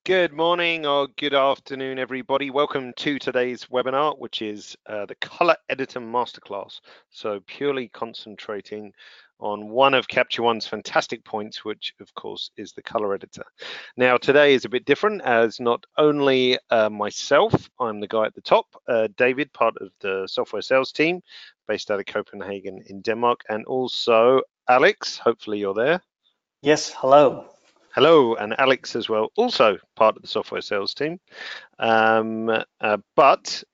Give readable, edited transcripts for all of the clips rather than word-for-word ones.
Good morning or good afternoon, everybody. Welcome to today's webinar, which is the Color Editor Masterclass. So purely concentrating on one of Capture One's fantastic points, which of course is the color editor. Now today is a bit different as not only myself, I'm the guy at the top, David, part of the software sales team based out of Copenhagen in Denmark, and also Alex, hopefully you're there. Yes, hello. Hello, and Alex as well, also part of the software sales team, but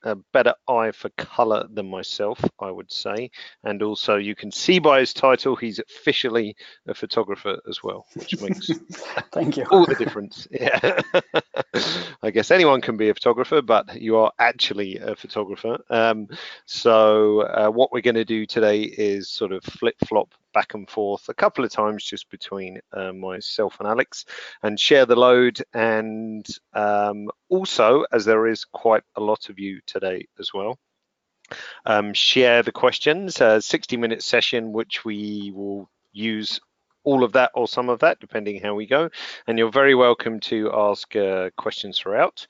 a better eye for color than myself, I would say. And also, you can see by his title, he's officially a photographer as well, which makes Thank you. all the difference. Yeah, I guess anyone can be a photographer, but you are actually a photographer. So what we're going to do today is sort of flip-flop back and forth a couple of times just between myself and Alex and share the load, and also, as there is quite a lot of you today as well, share the questions, 60-minute session which we will use all of that or some of that depending how we go, and you're very welcome to ask questions throughout.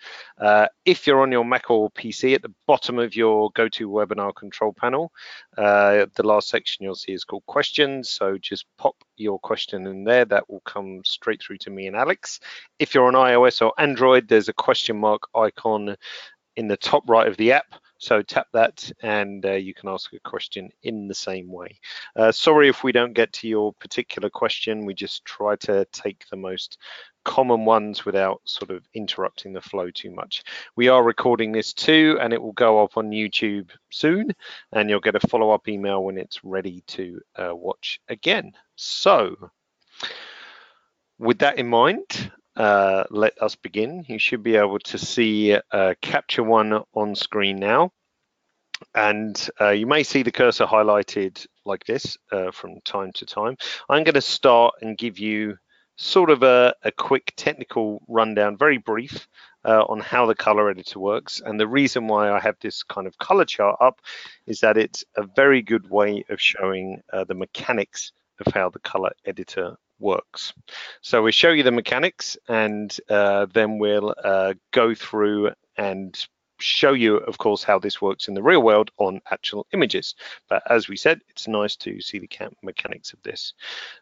If you're on your Mac or PC, at the bottom of your GoToWebinar control panel, the last section you'll see is called questions, so just pop your question in there. That will come straight through to me and Alex. If you're on iOS or Android, there's a question mark icon in the top right of the app, so tap that and you can ask a question in the same way. Sorry if we don't get to your particular question. We just try to take the most common ones without sort of interrupting the flow too much. We are recording this too, and it will go up on YouTube soon, and you'll get a follow-up email when it's ready to watch again. So with that in mind, let us begin. You should be able to see Capture One on screen now. And you may see the cursor highlighted like this from time to time. I'm going to start and give you sort of a quick technical rundown, very brief, on how the color editor works. And the reason why I have this kind of color chart up is that it's a very good way of showing the mechanics of how the color editor works. So we'll show you the mechanics, and then we'll go through and show you, of course, how this works in the real world on actual images. But as we said, it's nice to see the mechanics of this.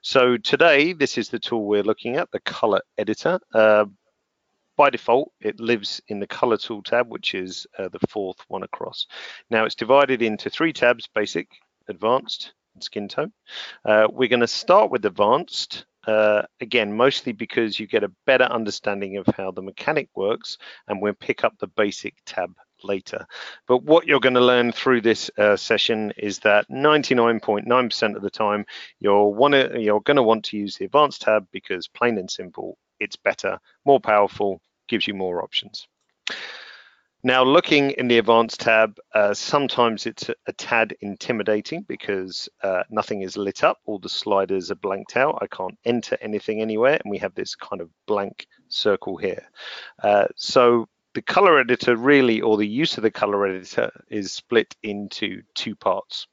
So today, this is the tool we're looking at, the color editor. By default, it lives in the color tool tab, which is the fourth one across. Now it's divided into 3 tabs: basic, advanced, and skin tone. We're going to start with advanced, again, mostly because you get a better understanding of how the mechanic works, and we'll pick up the basic tab later. But what you're going to learn through this session is that 99.9% of the time you're going to want to use the advanced tab, because plain and simple, it's better, more powerful, gives you more options. Now, looking in the advanced tab, sometimes it's a tad intimidating because nothing is lit up. All the sliders are blanked out. I can't enter anything anywhere, and we have this kind of blank circle here. So the color editor really, or the use of the color editor, is split into 2 parts.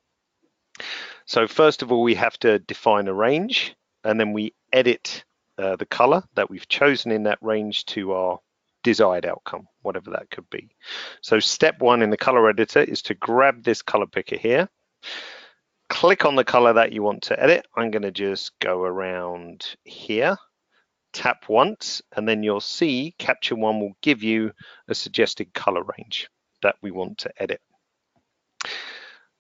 So first of all, we have to define a range, and then we edit the color that we've chosen in that range to our desired outcome, whatever that could be. So step 1 in the color editor is to grab this color picker here, click on the color that you want to edit. I'm going to just go around here, tap once, and then you'll see Capture One will give you a suggested color range that we want to edit.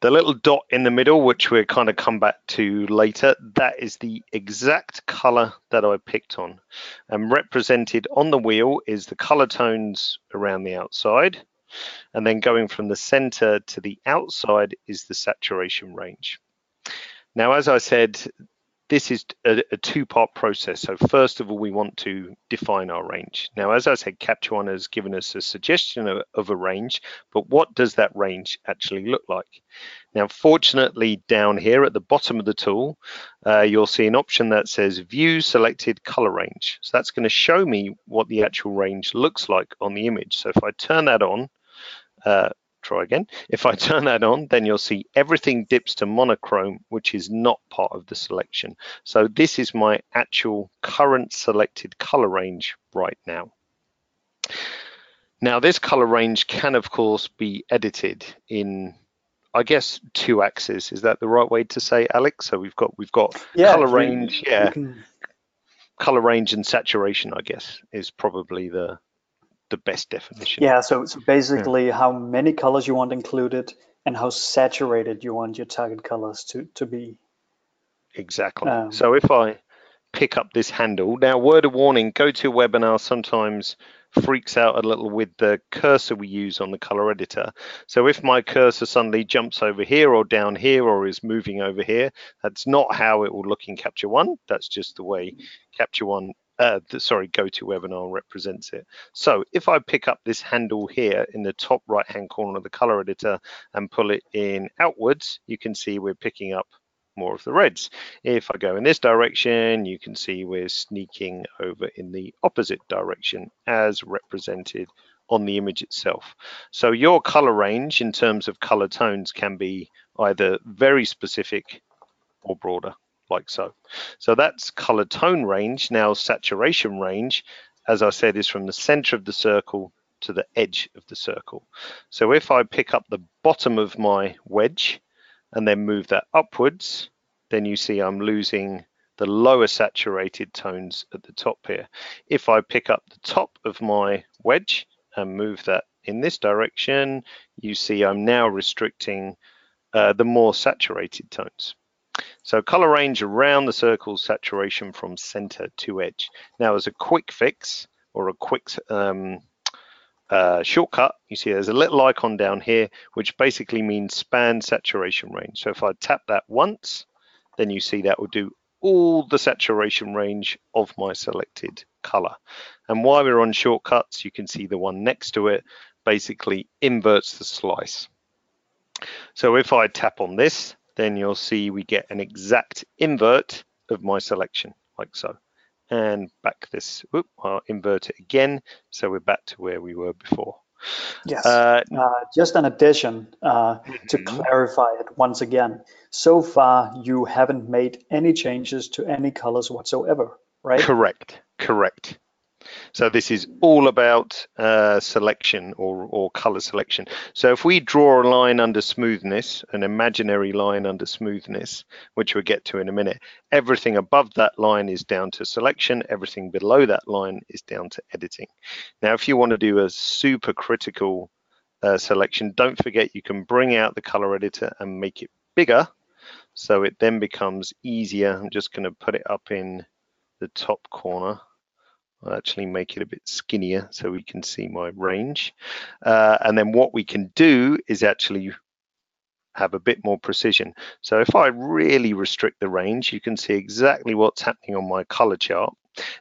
The little dot in the middle, which we'll kind of come back to later, that is the exact color that I picked on. And represented on the wheel is the color tones around the outside. And then going from the center to the outside is the saturation range. Now, as I said, this is a 2-part process. So first of all, we want to define our range. Now, as I said, Capture One has given us a suggestion of a range, but what does that range actually look like? Now, fortunately, down here at the bottom of the tool, you'll see an option that says View Selected Color Range. So that's going to show me what the actual range looks like on the image. So if I turn that on, try again. If I turn that on, then you'll see everything dips to monochrome, which is not part of the selection. So this is my actual current selected color range right now. Now this color range can of course be edited in, I guess, 2 axes. Is that the right way to say, Alex? So we've got Yeah, color you range, you yeah, can. color range and saturation, I guess, is probably the best definition. Yeah, so Yeah, basically how many colors you want included and how saturated you want your target colors to be. exactly. Um, So if I pick up this handle. Now, word of warning, GoToWebinar sometimes freaks out a little with the cursor we use on the color editor. So if my cursor suddenly jumps over here or down here or is moving over here, that's not how it will look in Capture One. That's just the way Capture One, GoToWebinar represents it. So if I pick up this handle here in the top right-hand corner of the color editor and pull it in outwards, you can see we're picking up more of the reds. If I go in this direction, you can see we're sneaking over in the opposite direction as represented on the image itself. So your color range in terms of color tones can be either very specific or broader, like so. So that's color tone range. Now saturation range, as I said, is from the center of the circle to the edge of the circle. So if I pick up the bottom of my wedge and then move that upwards, then you see I'm losing the lower saturated tones at the top here. If I pick up the top of my wedge and move that in this direction, you see I'm now restricting the more saturated tones. So color range around the circle's saturation from center to edge. Now as a quick fix or a quick shortcut, you see there's a little icon down here, which basically means span saturation range. So if I tap that once, then you see that will do all the saturation range of my selected color. And while we're on shortcuts, you can see the one next to it basically inverts the slice. So if I tap on this, then you'll see we get an exact invert of my selection, like so. And back this, I'll invert it again, so we're back to where we were before. yes, just an addition to Mhm. clarify it once again. So far, you haven't made any changes to any colors whatsoever, right? Correct, correct. So this is all about selection or color selection. So if we draw a line under smoothness, an imaginary line under smoothness, which we'll get to in a minute, everything above that line is down to selection, everything below that line is down to editing. Now, if you want to do a super critical selection, don't forget you can bring out the color editor and make it bigger, so it then becomes easier. I'm just going to put it up in the top corner. I'll actually make it a bit skinnier so we can see my range. And then what we can do is actually have a bit more precision. So if I really restrict the range, you can see exactly what's happening on my color chart.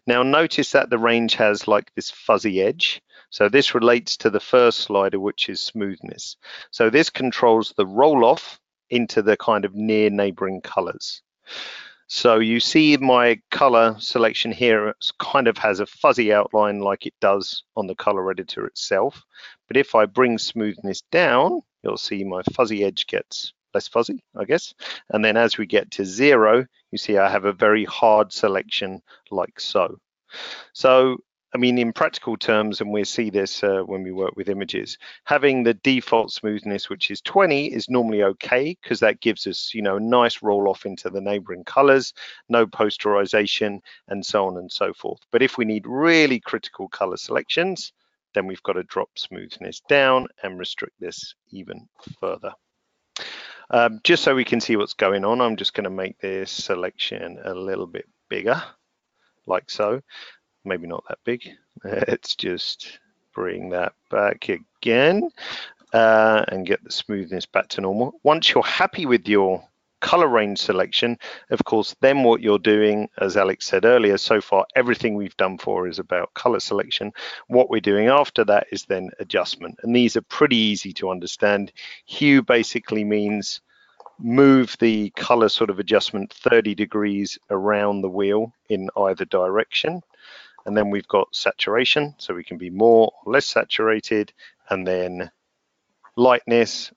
Now notice that the range has like this fuzzy edge. So this relates to the first slider, which is smoothness. So this controls the roll off into the kind of near neighboring colors. So you see my color selection here kind of has a fuzzy outline like it does on the color editor itself. But if I bring smoothness down, you'll see my fuzzy edge gets less fuzzy, I guess. And then as we get to 0, you see I have a very hard selection like so. So, I mean, in practical terms, and we see this when we work with images, having the default smoothness, which is 20, is normally okay because that gives us, a nice roll off into the neighboring colors, no posterization, and so on and so forth. But if we need really critical color selections, then we've got to drop smoothness down and restrict this even further. Just so we can see what's going on, I'm just going to make this selection a little bit bigger, like so. Maybe not that big. Let's just bring that back again and get the smoothness back to normal. Once you're happy with your color range selection, of course, then what you're doing, as Alex said earlier, so far everything we've done for is about color selection. What we're doing after that is then adjustment, and these are pretty easy to understand. Hue basically means move the color sort of adjustment 30 degrees around the wheel in either direction. And then we've got saturation, so we can be more or less saturated, and then lightness,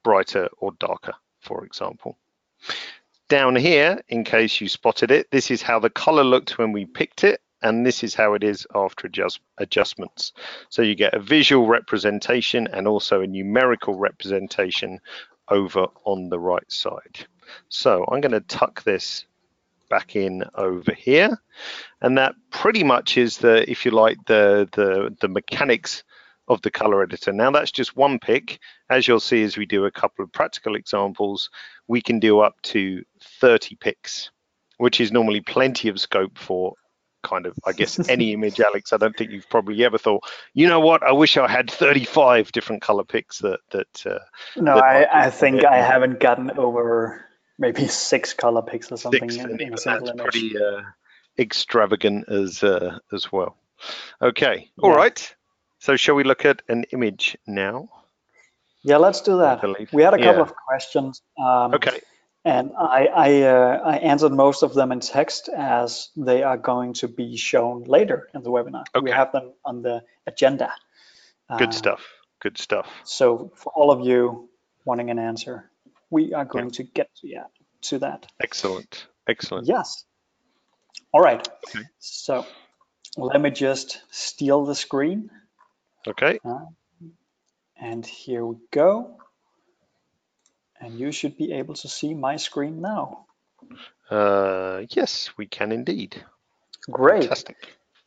brighter or darker, for example. Down here, in case you spotted it, this is how the color looked when we picked it, and this is how it is after adjustments. So you get a visual representation and also a numerical representation over on the right side. So I'm going to tuck this back in over here, and that pretty much is the, if you like, the mechanics of the color editor. Now that's just one pick. As you'll see as we do a couple of practical examples, we can do up to 30 picks, which is normally plenty of scope for kind of, I guess, any image. Alex, I don't think you've probably ever thought, you know what, I wish I had 35 different color picks No, that I think I haven't gotten over maybe 6 color picks or something in a single that's image. pretty extravagant as well. Okay, all right. So shall we look at an image now? Yeah, let's do that. We had a couple of questions. Okay. And I answered most of them in text, as they are going to be shown later in the webinar. Okay. We have them on the agenda. Good stuff. Good stuff. So for all of you wanting an answer, we are going to get to that. Excellent. Excellent. Yes. All right. Okay. So let me just steal the screen. Okay. And here we go. And you should be able to see my screen now. Yes, we can indeed. Great. Fantastic.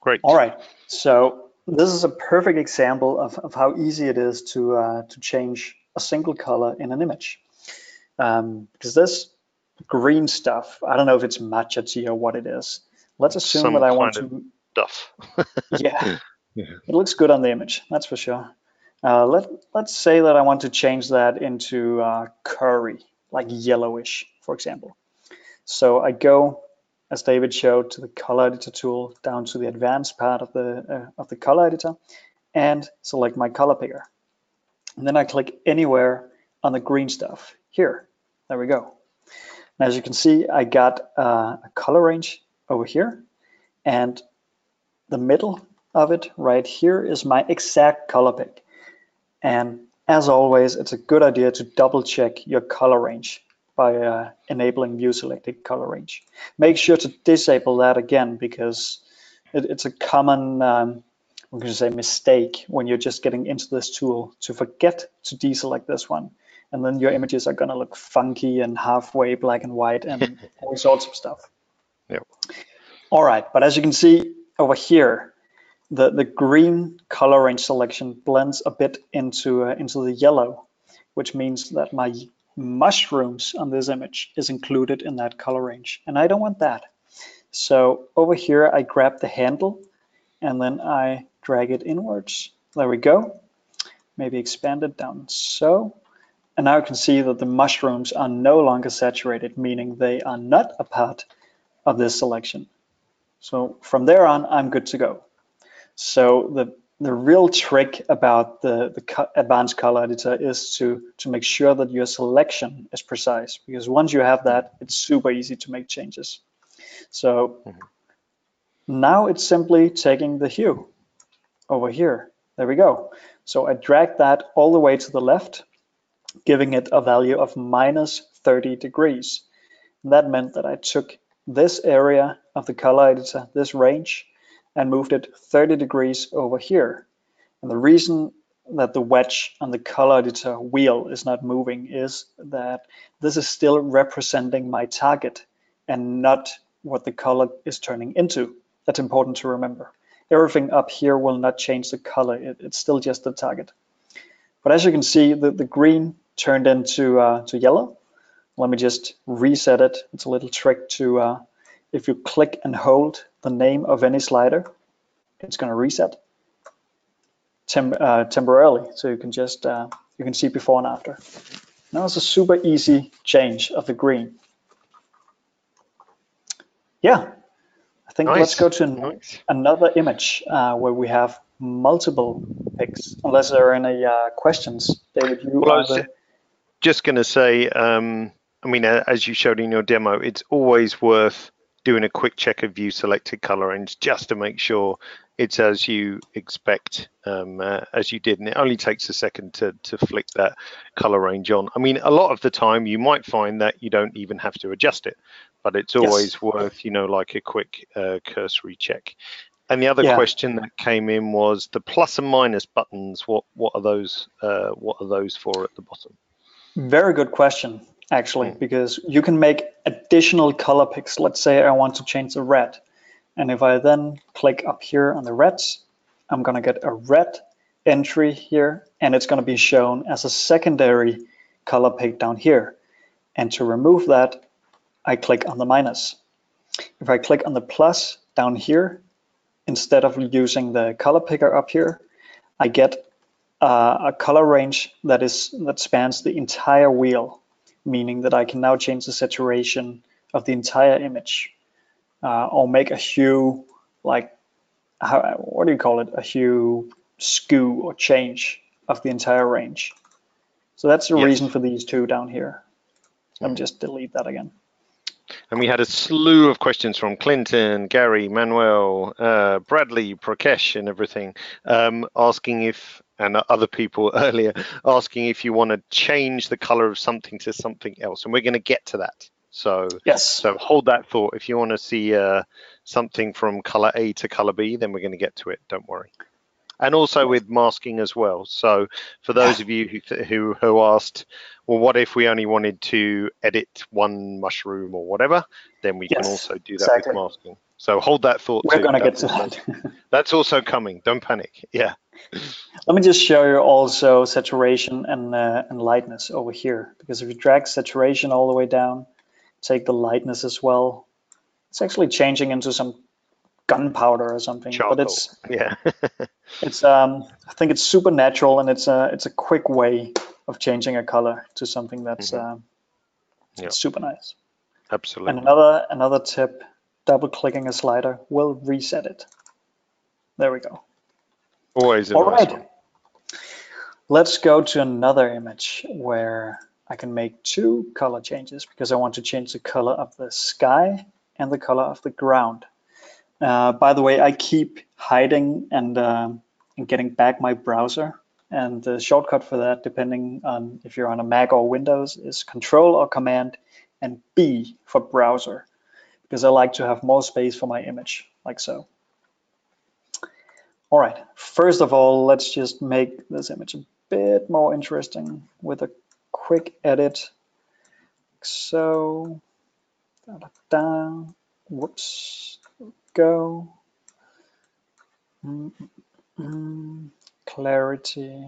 Great. All right. So this is a perfect example of how easy it is to change a single color in an image. Because this green stuff, I don't know if it's matcha tea or what it is. Let's assume that I want to. Stuff. Yeah. It looks good on the image, that's for sure. Let's say that I want to change that into curry, like yellowish, for example. So I go, as David showed, to the color editor tool, down to the advanced part of the color editor, and select my color picker. And then I click anywhere on the green stuff here. There we go. And as you can see, I got a color range over here, and the middle of it right here is my exact color pick. And as always, it's a good idea to double check your color range by enabling view selected color range. Make sure to disable that again, because it's a common we can say mistake when you're just getting into this tool to forget to deselect this one, and then your images are going to look funky and halfway black and white and all sorts of stuff. Yep. All right, but as you can see over here, the green color range selection blends a bit into the yellow, which means that my mushrooms on this image is included in that color range, and I don't want that. So over here I grab the handle and then I drag it inwards. There we go. Maybe expand it down so. And now you can see that the mushrooms are no longer saturated, meaning they are not a part of this selection. So from there on, I'm good to go. So the real trick about the advanced color editor is to make sure that your selection is precise, because once you have that, it's super easy to make changes. So now it's simply taking the hue over here. There we go. So I drag that all the way to the left, giving it a value of -30 degrees. And that meant that I took this area of the color editor, this range, and moved it 30 degrees over here. And the reason that the wedge on the color editor wheel is not moving is that this is still representing my target and not what the color is turning into. That's important to remember. Everything up here will not change the color. It's still just the target. But as you can see, the green turned into yellow. Let me just reset it. It's a little trick to, if you click and hold the name of any slider, it's going to reset temporarily. So you can just, you can see before and after. Now it's a super easy change of the green. Yeah, I think let's go to another image where we have multiple picks, unless there are any questions. David, you well, I was just going to say, I mean, as you showed in your demo, it's always worth doing a quick check of view selected color range just to make sure it's as you expect, as you did. And it only takes a second to flick that color range on. I mean, a lot of the time you might find that you don't even have to adjust it, but it's always worth, you know, like a quick cursory check. And the other Yeah, question that came in was the plus and minus buttons. What are those? What are those for at the bottom? very good question, actually, Mm. because you can make additional color picks. Let's say I want to change the red. And if I then click up here on the reds, I'm going to get a red entry here, and it's going to be shown as a secondary color pick down here. And to remove that, I click on the minus. If I click on the plus down here, instead of using the color picker up here, I get a color range that spans the entire wheel, meaning that I can now change the saturation of the entire image, or make a hue, like, what do you call it? A hue skew or change of the entire range. So that's the reason Yes. for these two down here. Let me Mm. just delete that again. And we had a slew of questions from Clinton, Gary, Manuel, Bradley, Prakesh, and everything, asking if, and other people earlier, asking if you want to change the color of something to something else. And we're going to get to that. So Yes. hold that thought. If you want to see something from color A to color B, then we're going to get to it. Don't worry. And also Yes. with masking as well. So for Yeah. those of you who asked, well, what if we only wanted to edit one mushroom or whatever, then we can Yes. also do that with Exactly. masking. So hold that thought We're too. gonna get to that. That's also coming. Don't panic. Yeah. Let me just show you also saturation and lightness over here, because if you drag saturation all the way down, take the lightness as well, it's actually changing into some gunpowder or something. But Charcoal. Yeah. I think it's super natural, and it's a quick way of changing a color to something that's Hmm. Yeah. super nice. And Absolutely. another tip: double clicking a slider will reset it. There we go. Always a All nice right. one. Let's go to another image where I can make two color changes, because I want to change the color of the sky and the color of the ground. By the way, I keep hiding and getting back my browser. And the shortcut for that, depending on if you're on a Mac or Windows, is Control or Command and B for browser, because I like to have more space for my image, like so. All right, first of all, let's just make this image a bit more interesting with a quick edit. So, da, da, da. Whoops, go. Mm, clarity,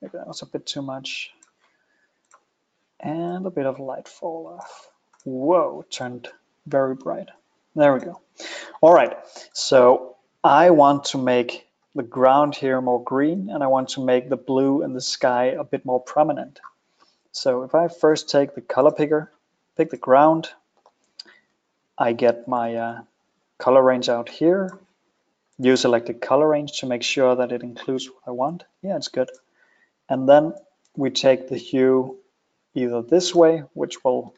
maybe that was a bit too much. And a bit of light fall off. Whoa, turned very bright. There we go. All right, so I want to make the ground here more green, and I want to make the blue in the sky a bit more prominent. So if I first take the color picker, pick the ground, I get my color range out here, use selected color range to make sure that it includes what I want. Yeah, it's good. And then we take the hue either this way, which will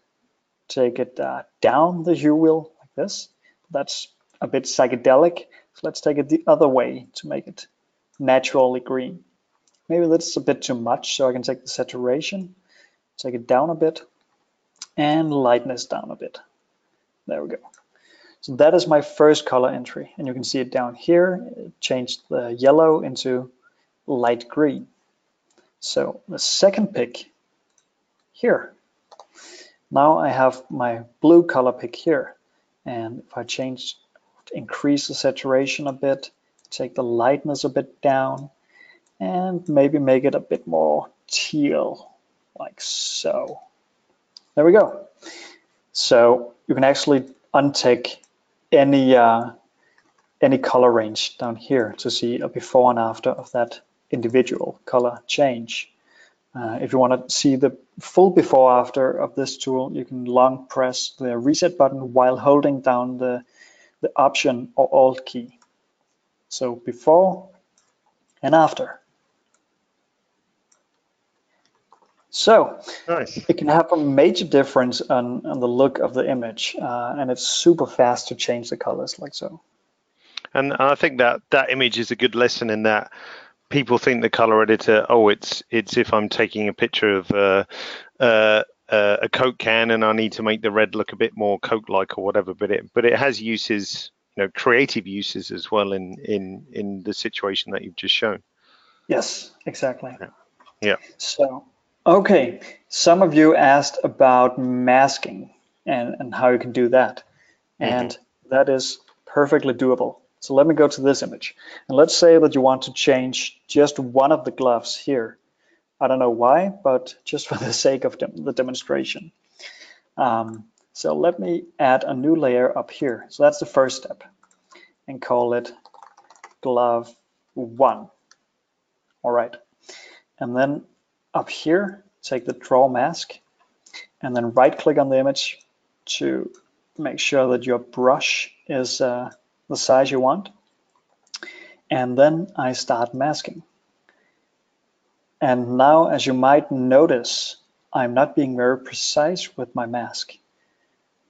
take it down the hue wheel like this. That's a bit psychedelic. So let's take it the other way to make it naturally green. Maybe that's a bit too much, so I can take the saturation, take it down a bit, and lightness down a bit. There we go. So that is my first color entry, and you can see it down here. It changed the yellow into light green. So the second pick here. Now I have my blue color pick here, and if I increase the saturation a bit, take the lightness a bit down, and maybe make it a bit more teal, like so. There we go. So you can actually untick any color range down here to see a before and after of that individual color change. If you want to see the full before after of this tool, you can long press the reset button while holding down the option or alt key. So before and after. So Nice. it can have a major difference on the look of the image, and it's super fast to change the colors like so. And I think that image is a good lesson in that people think the color editor, oh, it's if I'm taking a picture of a Coke can and I need to make the red look a bit more Coke-like or whatever, but it has uses, creative uses as well in the situation that you've just shown. Yes, exactly. Yeah. So, okay, some of you asked about masking and how you can do that. And that is perfectly doable. So let me go to this image. And let's say that you want to change just one of the gloves here. I don't know why, but just for the sake of the demonstration. So let me add a new layer up here. So that's the first step. And call it glove 1. All right. And then up here, take the draw mask and then right click on the image to make sure that your brush is the size you want. And then I start masking. And now, as you might notice, I'm not being very precise with my mask.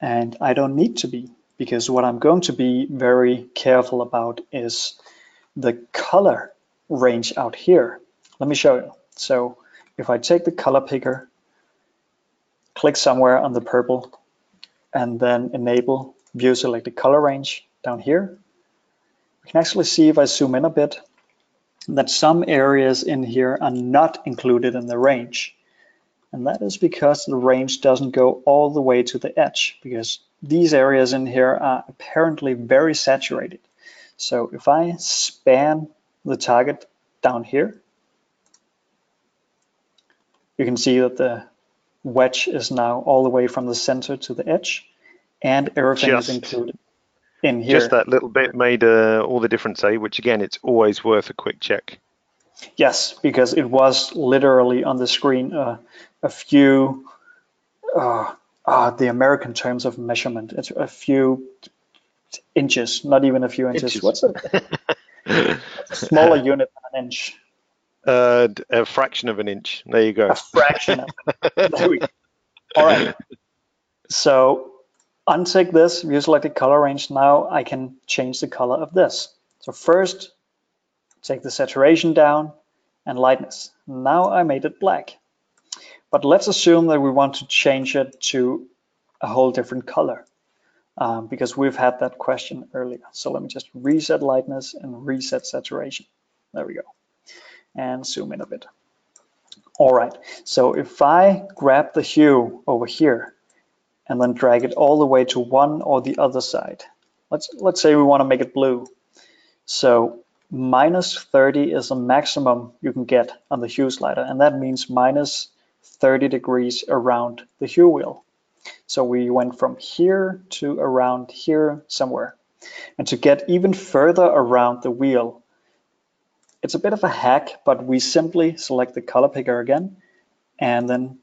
And I don't need to be, because what I'm going to be very careful about is the color range out here. Let me show you. So if I take the color picker, click somewhere on the purple, and then enable view selected color range down here, you can actually see if I zoom in a bit that some areas in here are not included in the range. And that is because the range doesn't go all the way to the edge, because these areas in here are apparently very saturated. So if I span the target down here, you can see that the wedge is now all the way from the center to the edge, and everything is included in here. Just that little bit made all the difference, which again, it's always worth a quick check. Yes, because it was literally on the screen a few, the American terms of measurement, it's a few inches, not even a few inches. What's a smaller unit than an inch? A fraction of an inch. There you go. A fraction of it. There we go. All right. So untick this, view selected color range. Now I can change the color of this. So first, take the saturation down and lightness. Now I made it black. But let's assume that we want to change it to a whole different color, because we've had that question earlier. So let me just reset lightness and reset saturation. There we go. And zoom in a bit. All right, so if I grab the hue over here and then drag it all the way to one or the other side, let's say we want to make it blue. So -30 is the maximum you can get on the hue slider, and that means -30 degrees around the hue wheel. So we went from here to around here somewhere. And to get even further around the wheel, it's a bit of a hack, but we simply select the color picker again and then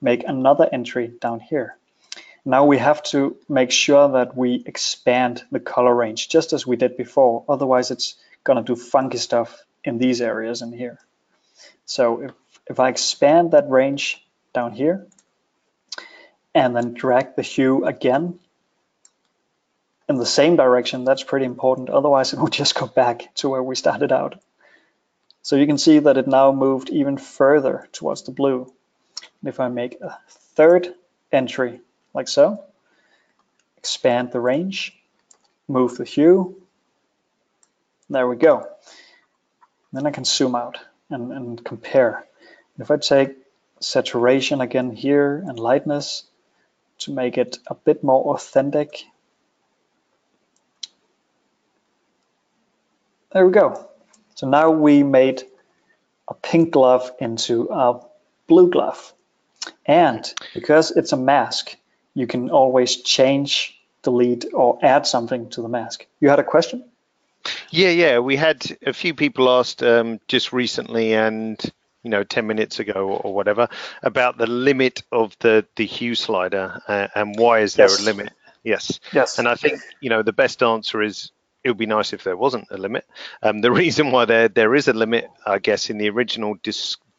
make another entry down here. Now we have to make sure that we expand the color range just as we did before. Otherwise it's gonna do funky stuff in these areas in here. So if I expand that range down here and then drag the hue again in the same direction, that's pretty important. Otherwise it will just go back to where we started out. So you can see that it now moved even further towards the blue. And if I make a third entry like so, expand the range, move the hue, there we go. Then I can zoom out and compare. If I take saturation again here and lightness to make it a bit more authentic, there we go. So now we made a pink glove into a blue glove. And because it's a mask, you can always change, delete, or add something to the mask. You had a question? Yeah. We had a few people asked just recently and 10 minutes ago or whatever about the limit of the hue slider and why is there a limit? Yes. And I think the best answer is it would be nice if there wasn't a limit. The reason why there is a limit, I guess, in the original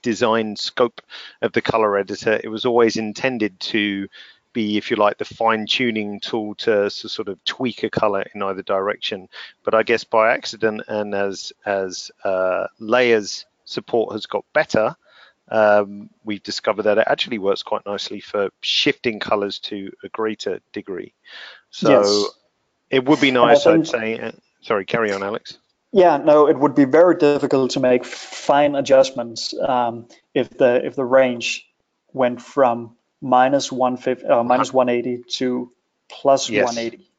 design scope of the color editor, it was always intended to be, if you like, the fine-tuning tool to sort of tweak a color in either direction. But I guess by accident and as layers support has got better, we've discovered that it actually works quite nicely for shifting colors to a greater degree. So It would be And I nice, I'd think, say. Sorry, carry on, Alex. yeah, no, it would be very difficult to make fine adjustments if the range went from minus 150, Uh-huh. minus 180 to plus Yes, 180.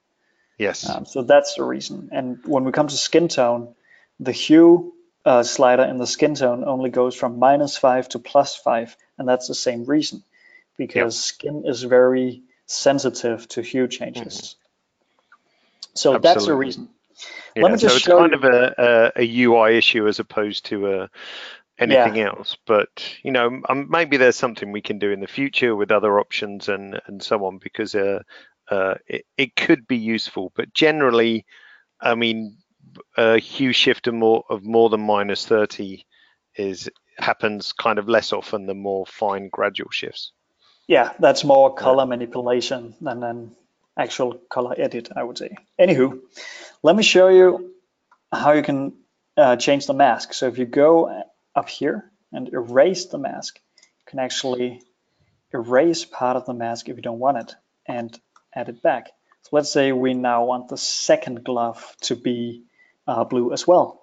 yes. So that's the reason. And when we come to skin tone, the hue slider in the skin tone only goes from -5 to +5, and that's the same reason, Yep. because skin is very sensitive to hue Hmm. changes. So that's the Absolutely. reason. Let Yeah. me just So it's show kind of you. a UI issue as opposed to Yeah, anything else. But maybe there's something we can do in the future with other options and so on, because it could be useful. But generally, I mean, a hue shift of more than -30 is happens kind of less often than more fine gradual shifts. yeah, that's more Uh, color manipulation than an actual color edit, I would say. Anywho, let me show you how you can change the mask. So if you go up here and erase the mask, you can actually erase part of the mask if you don't want it and add it back. So let's say we now want the second glove to be blue as well.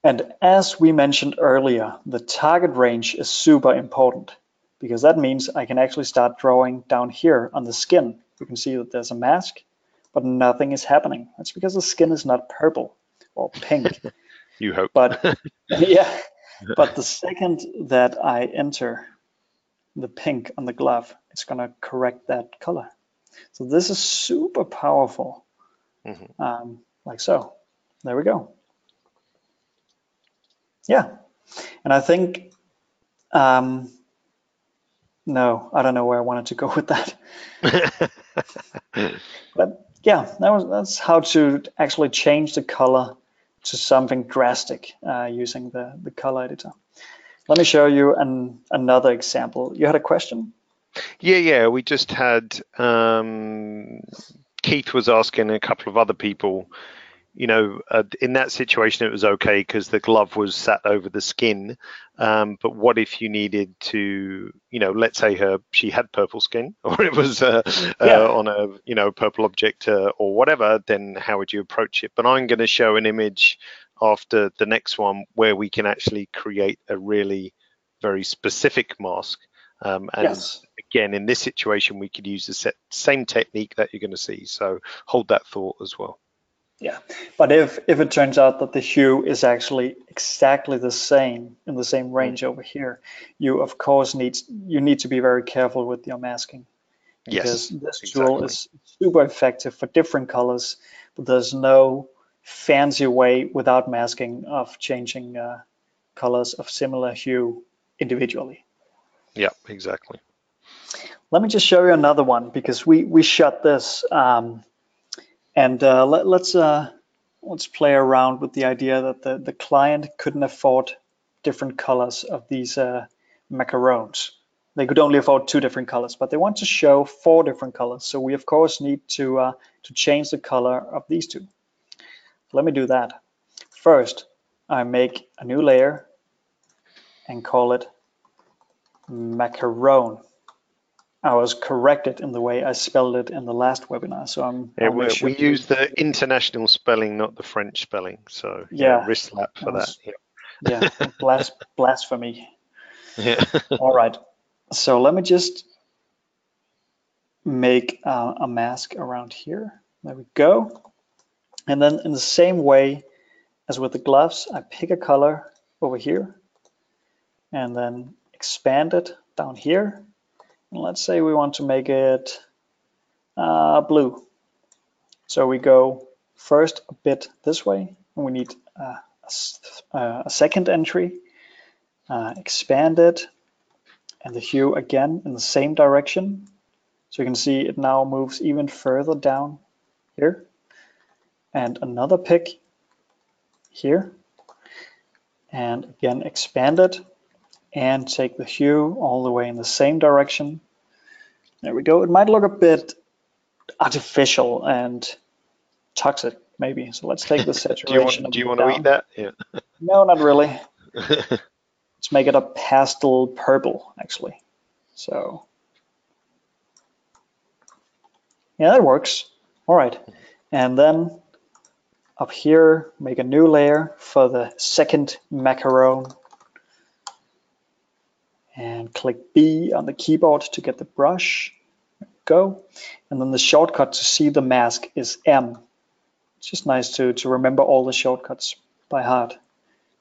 And as we mentioned earlier, the target range is super important, because that means I can actually start drawing down here on the skin. You can see that there's a mask, but nothing is happening. That's because the skin is not purple or pink. you hope. But yeah, but the second that I enter the pink on the glove, it's gonna correct that color. So this is super powerful, Mhm. like so. There we go. Yeah, and I think, no, I don't know where I wanted to go with that. But yeah, that's how to actually change the color to something drastic using the color editor. Let me show you another example. You had a question? Yeah. We just had Keith was asking a couple of other people. In that situation, it was okay because the glove was sat over the skin. But what if you needed to, let's say she had purple skin, or it was Yeah. on a, purple object or whatever, then how would you approach it? But I'm going to show an image after the next one where we can actually create a really very specific mask. And Yes. again, in this situation, we could use the same technique that you're going to see. So hold that thought as well. Yeah. But if it turns out that the hue is actually exactly the same in the same Mm. range over here, you of course need to be very careful with your masking, because Yes, this tool exactly. is super effective for different colors, but there's no fancy way without masking of changing colors of similar hue individually. Yeah, exactly. Let me just show you another one, because we shot this, and let's play around with the idea that the client couldn't afford different colors of these macarons. They could only afford two different colors, but they want to show four different colors. So we of course need to change the color of these two. Let me do that. First, I make a new layer and call it macaron. I was corrected in the way I spelled it in the last webinar, so Yeah, I'll make we sure use the international spelling, not the French spelling. So yeah, yeah, wrist slap I for that. was, yeah, blasphemy. Yeah. All right, so let me just make a mask around here. There we go. And then in the same way as with the gloves, I pick a color over here and then expand it down here. And let's say we want to make it blue. So we go first a bit this way, and we need a second entry, expand it, and the hue again in the same direction. So you can see it now moves even further down here, and another pick here, and again expand it, and take the hue all the way in the same direction. There we go. It might look a bit artificial and toxic, maybe. So let's take the saturation a Do you bit want to eat down. that? Yeah. No, not really. Let's make it a pastel purple, actually. So yeah, that works. All right. And then up here, make a new layer for the second macaron. And click B on the keyboard to get the brush. Go. And then the shortcut to see the mask is M. It's just nice to remember all the shortcuts by heart.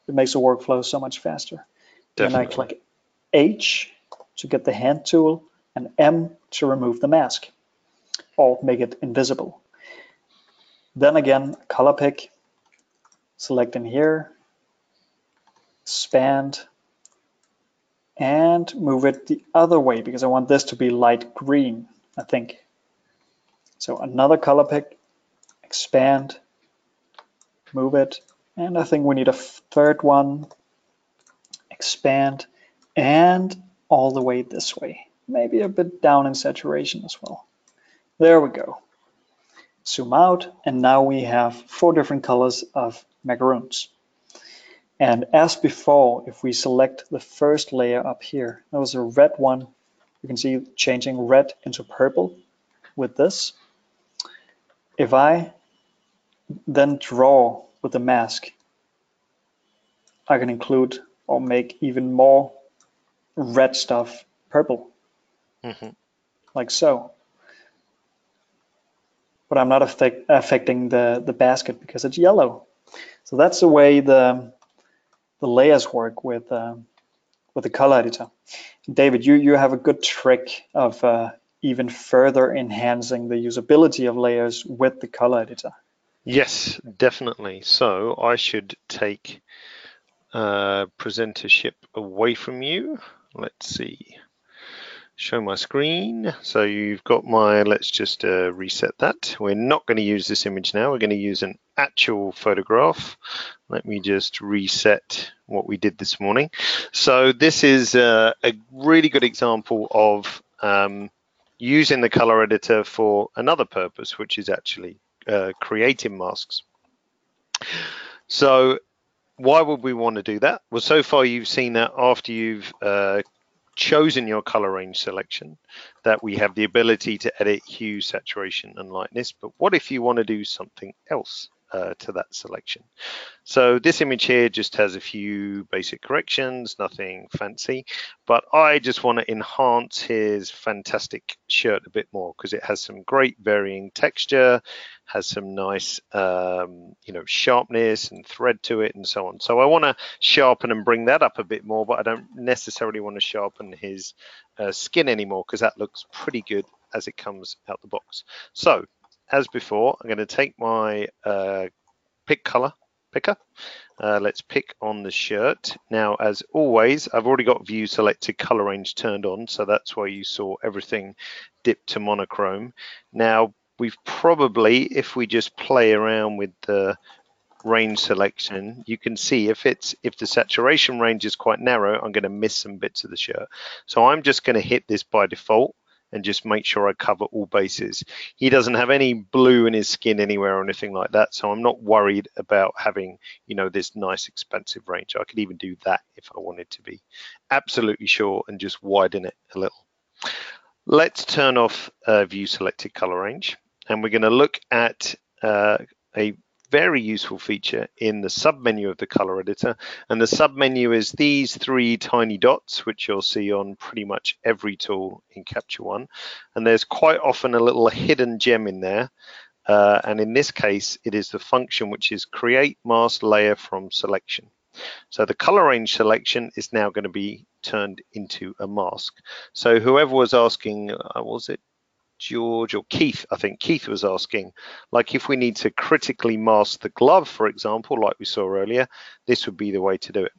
It makes the workflow so much faster. Then I click H to get the hand tool and M to remove the mask or make it invisible. Then again, color pick, select in here, expand, and move it the other way because I want this to be light green, I think. So another color pick, expand, move it, and I think we need a third one, expand, and all the way this way. Maybe a bit down in saturation as well. There we go. Zoom out, and now we have 4 different colors of macaroons. And as before, if we select the first layer up here, there was a red one. You can see changing red into purple with this. If I then draw with the mask, I can include or make even more red stuff purple, like so. But I'm not affecting the basket because it's yellow. So that's the way the layers work with the color editor. David, you have a good trick of even further enhancing the usability of layers with the color editor. Yes, definitely. So I should take presentership away from you. Let's see. Show my screen. So you've got my, let's just reset that. We're not going to use this image now. We're going to use an actual photograph. Let me just reset what we did this morning. So this is a really good example of using the color editor for another purpose, which is actually creating masks. So why would we want to do that? Well, so far you've seen that after you've chosen your color range selection, that we have the ability to edit hue, saturation, and lightness. But what if you want to do something else to that selection? So this image here just has a few basic corrections, nothing fancy, but I just want to enhance his fantastic shirt a bit more because it has some great varying texture, has some nice sharpness and thread to it and so on. So I want to sharpen and bring that up a bit more, but I don't necessarily want to sharpen his skin anymore because that looks pretty good as it comes out the box. So as before, I'm going to take my pick color picker. Let's pick on the shirt. Now, as always, I've already got view selected, color range turned on, so that's why you saw everything dip to monochrome. Now, we've probably, if we just play around with the range selection, you can see if the saturation range is quite narrow, I'm going to miss some bits of the shirt. So I'm just going to hit this by default and just make sure I cover all bases. He doesn't have any blue in his skin anywhere or anything like that, so I'm not worried about having, this nice expansive range. I could even do that if I wanted to be absolutely sure and just widen it a little. Let's turn off view selected color range, and we're going to look at a very useful feature in the submenu of the color editor. And the submenu is these 3 tiny dots, which you'll see on pretty much every tool in Capture One. And there's quite often a little hidden gem in there. And in this case, it is the function which is create mask layer from selection. So the color range selection is now going to be turned into a mask. So whoever was asking, was it George or Keith? I think Keith was asking, like if we need to critically mask the glove, for example, like we saw earlier, this would be the way to do it.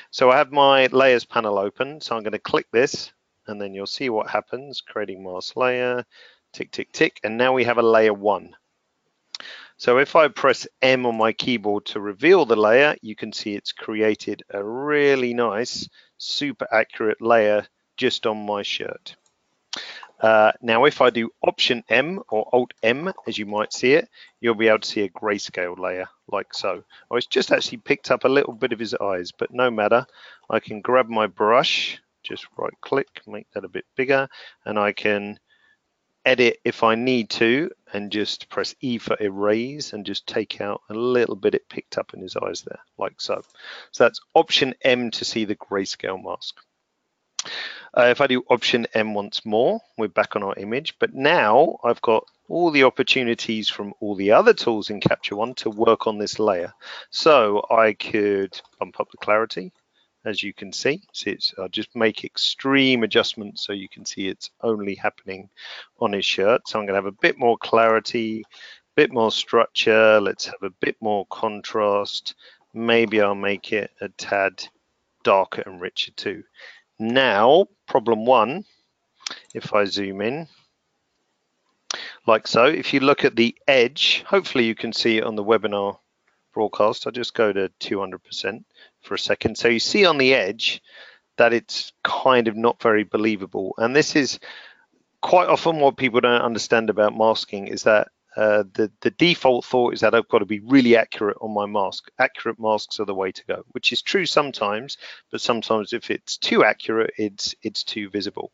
So I have my layers panel open, so I'm going to click this, and then you'll see what happens. Creating mask layer, tick, tick, tick, and now we have a layer 1. So if I press M on my keyboard to reveal the layer, you can see it's created a really nice, super accurate layer just on my shirt. Now, if I do Option M or Alt M, as you might see it, you'll be able to see a grayscale layer like so. Oh, it's just actually picked up a little bit of his eyes, but no matter. I can grab my brush, just right click, make that a bit bigger, and I can edit if I need to, and just press E for erase and just take out a little bit it picked up in his eyes there, like so. So that's Option M to see the grayscale mask. If I do Option M once more, we're back on our image, but now I've got all the opportunities from all the other tools in Capture One to work on this layer. So I could bump up the clarity, as you can see. I'll just make extreme adjustments so you can see it's only happening on his shirt. So I'm going to have a bit more clarity, a bit more structure. Let's have a bit more contrast. Maybe I'll make it a tad darker and richer too. Now, problem one, if I zoom in, like so, if you look at the edge, hopefully you can see it on the webinar broadcast. I'll just go to 200% for a second. So you see on the edge that it's kind of not very believable. And this is quite often what people don't understand about masking, is that the default thought is that I've got to be really accurate on my mask. Accurate masks are the way to go, which is true sometimes, but sometimes if it's too accurate, it's too visible.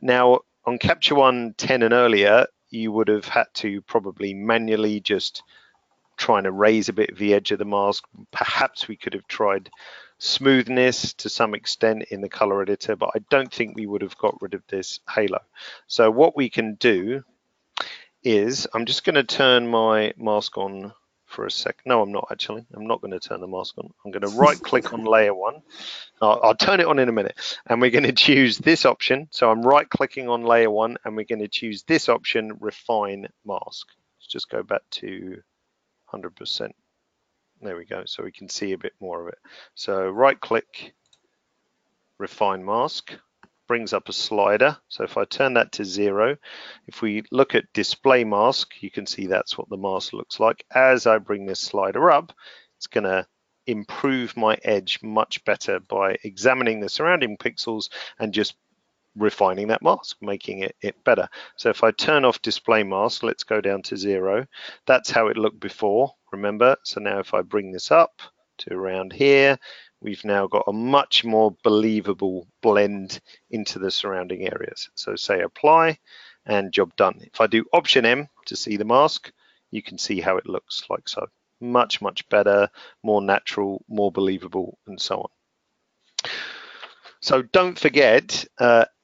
Now, on Capture One 10 and earlier, you would have had to probably manually just try and erase a bit of the edge of the mask. Perhaps we could have tried smoothness to some extent in the color editor, but I don't think we would have got rid of this halo. So what we can do is, I'm just going to turn my mask on for a sec. No, I'm not actually. I'm not going to turn the mask on. I'm going to right click on layer one. I'll turn it on in a minute, and we're going to choose this option. So I'm right clicking on layer one, and we're going to choose this option, refine mask. Let's just go back to 100%. There we go. So we can see a bit more of it. So right click, refine mask, brings up a slider. So if I turn that to 0, if we look at display mask, you can see that's what the mask looks like. As I bring this slider up, it's going to improve my edge much better by examining the surrounding pixels and just refining that mask, making it better. So if I turn off display mask, let's go down to 0. That's how it looked before, remember? So now if I bring this up to around here, we've now got a much more believable blend into the surrounding areas. So say apply and job done. If I do Option M to see the mask, you can see how it looks like so. Much, much better, more natural, more believable, and so on. So don't forget,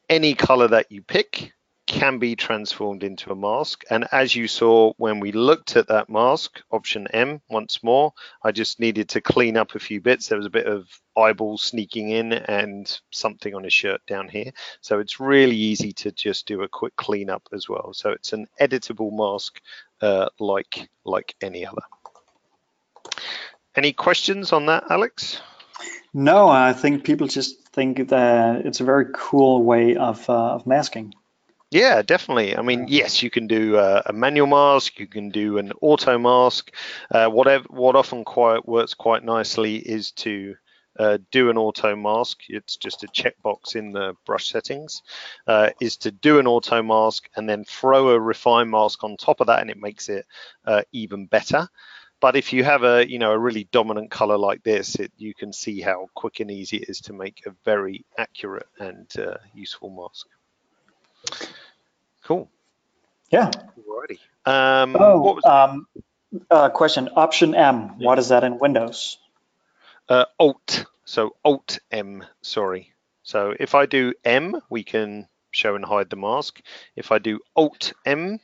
any color that you pick can be transformed into a mask. And as you saw when we looked at that mask, Option M once more, I just needed to clean up a few bits. There was a bit of eyeball sneaking in and something on his shirt down here. So it's really easy to just do a quick cleanup as well. So it's an editable mask like any other. Any questions on that, Alex? No, I think people just think that it's a very cool way of masking. Yeah, definitely. I mean, yes, you can do a manual mask, you can do an auto mask. What often works quite nicely is to do an auto mask. It's just a checkbox in the brush settings, is to do an auto mask and then throw a refine mask on top of that, and it makes it even better. But if you have a really dominant color like this, you can see how quick and easy it is to make a very accurate and useful mask. Cool. Yeah. Alrighty. Question. Option M. What is that in Windows? Alt. So Alt M. Sorry. So if I do M, we can show and hide the mask. If I do Alt M,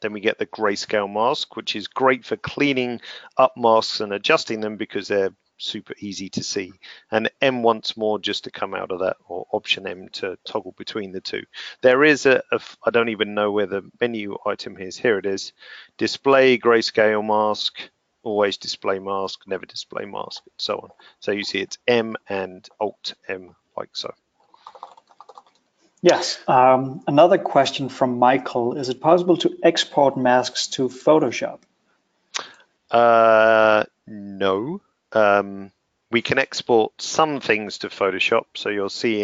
then we get the grayscale mask, which is great for cleaning up masks and adjusting them because they're super easy to see. And M once more just to come out of that, or Option M to toggle between the two. There is I don't even know where the menu item is. Here it is. Display grayscale mask, always display mask, never display mask, and so on. So you see it's M and Alt M like so. Yes. Another question from Michael. Is it possible to export masks to Photoshop? No. We can export some things to Photoshop. So you'll see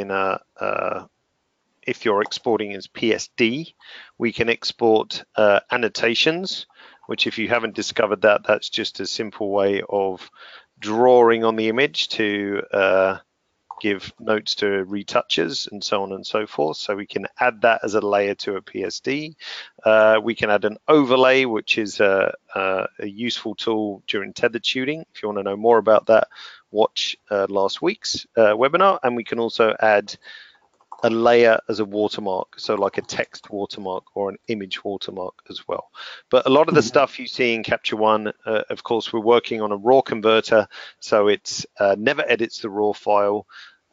if you're exporting as PSD, we can export annotations, which if you haven't discovered that, that's just a simple way of drawing on the image to give notes to retouchers and so on and so forth. So we can add that as a layer to a PSD. We can add an overlay, which is a useful tool during tethered shooting. If you want to know more about that, watch last week's webinar. And we can also add a layer as a watermark, so like a text watermark or an image watermark as well. But a lot of the stuff you see in Capture One, of course, we're working on a raw converter, so it never edits the raw file.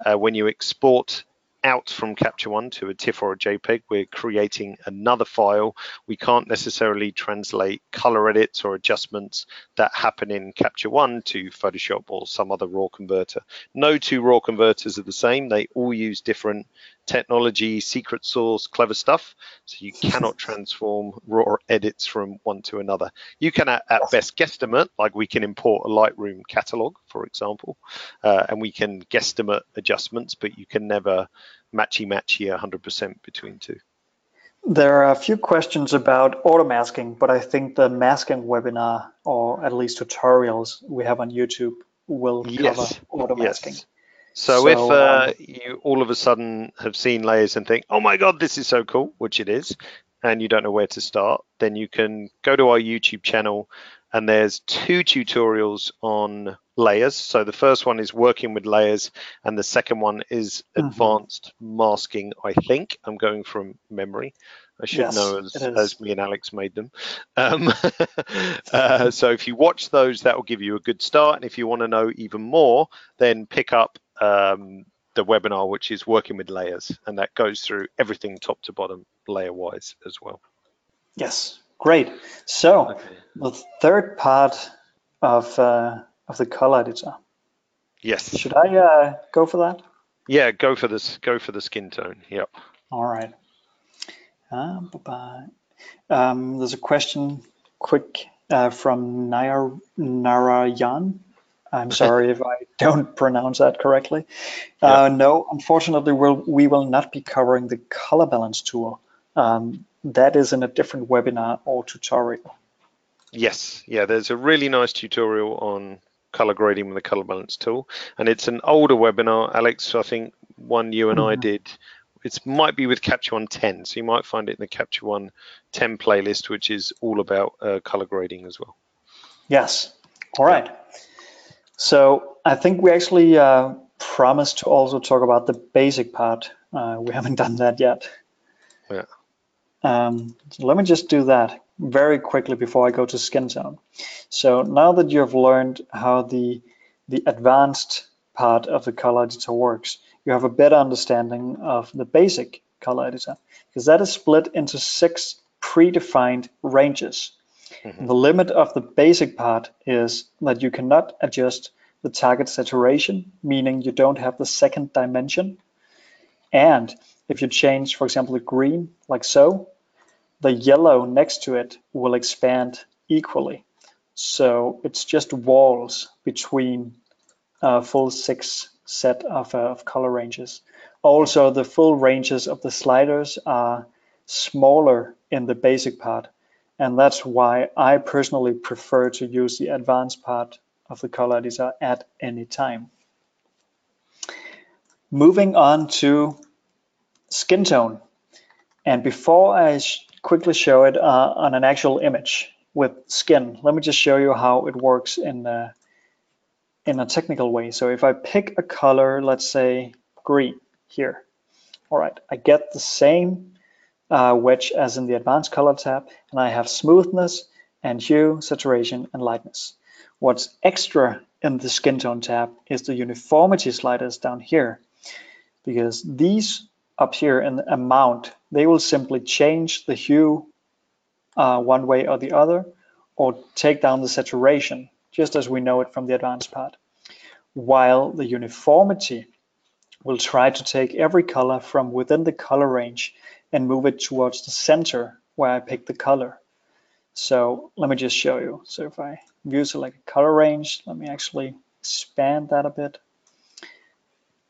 When you export out from Capture One to a TIFF or a JPEG, we're creating another file. We can't necessarily translate color edits or adjustments that happen in Capture One to Photoshop or some other raw converter. No two raw converters are the same. They all use different technology, secret sauce, clever stuff. So you cannot transform raw edits from one to another. You can at best guesstimate, like we can import a Lightroom catalog, for example, and we can guesstimate adjustments, but you can never matchy 100% between two. There are a few questions about auto masking, but I think the masking webinar, or at least tutorials we have on YouTube, will cover auto masking. So if you all of a sudden have seen layers and think, oh my God, this is so cool, which it is, and you don't know where to start, then you can go to our YouTube channel, and there's 2 tutorials on layers. So the first one is working with layers, and the second one is advanced masking, I think. I'm going from memory. I should know as me and Alex made them. So if you watch those, that will give you a good start. And if you want to know even more, then pick up the webinar, which is working with layers, and that goes through everything top to bottom layer wise as well. Yes, great. So the third part of the color editor. Yes. Should I go for that? Yeah, go for this. Go for the skin tone. Yep. All right. There's a question quick from Narayan. I'm sorry if I don't pronounce that correctly. No, unfortunately, we will not be covering the color balance tool. That is in a different webinar or tutorial. Yes, yeah, there's a really nice tutorial on color grading with the color balance tool, and it's an older webinar, Alex. I think one you and I did. It might be with Capture One 10, so you might find it in the Capture One 10 playlist, which is all about color grading as well. Yes. All right. So I think we actually promised to also talk about the basic part. We haven't done that yet. Yeah. So let me just do that very quickly before I go to skin tone. So now that you've learned how the advanced part of the color editor works, you have a better understanding of the basic color editor, because that is split into 6 predefined ranges. The limit of the basic part is that you cannot adjust the target saturation, meaning you don't have the second dimension. And if you change, for example, the green like so, the yellow next to it will expand equally. So it's just walls between a full 6 set of color ranges. Also, the full ranges of the sliders are smaller in the basic part. And that's why I personally prefer to use the advanced part of the color editor at any time. Moving on to skin tone. And before I quickly show it on an actual image with skin, let me just show you how it works in a technical way. So if I pick a color, let's say green here, all right, I get the same wedge as in the advanced color tab, and I have smoothness and hue, saturation, and lightness. What's extra in the skin tone tab is the uniformity sliders down here, because these up here in the amount, they will simply change the hue one way or the other, or take down the saturation, just as we know it from the advanced part. While the uniformity will try to take every color from within the color range and move it towards the center where I pick the color. So let me just show you. So if I view select a color range, let me actually expand that a bit.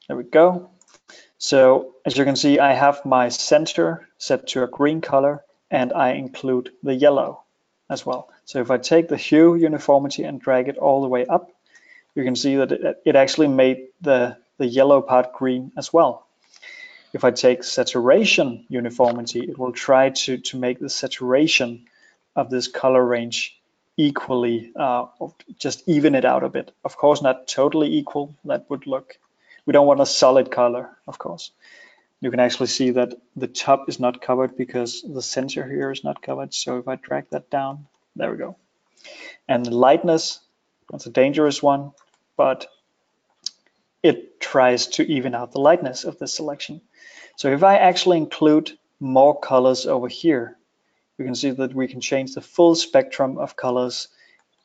There we go. So as you can see, I have my center set to a green color, and I include the yellow as well. So if I take the hue uniformity and drag it all the way up, you can see that it actually made the the yellow part green as well. If I take saturation uniformity, it will try to make the saturation of this color range equally, just even it out a bit. Of course, not totally equal. That would look, we don't want a solid color, of course. You can actually see that the top is not covered because the center here is not covered. So if I drag that down, there we go. And the lightness, that's a dangerous one, but it tries to even out the lightness of this selection. So if I actually include more colors over here, you can see that we can change the full spectrum of colors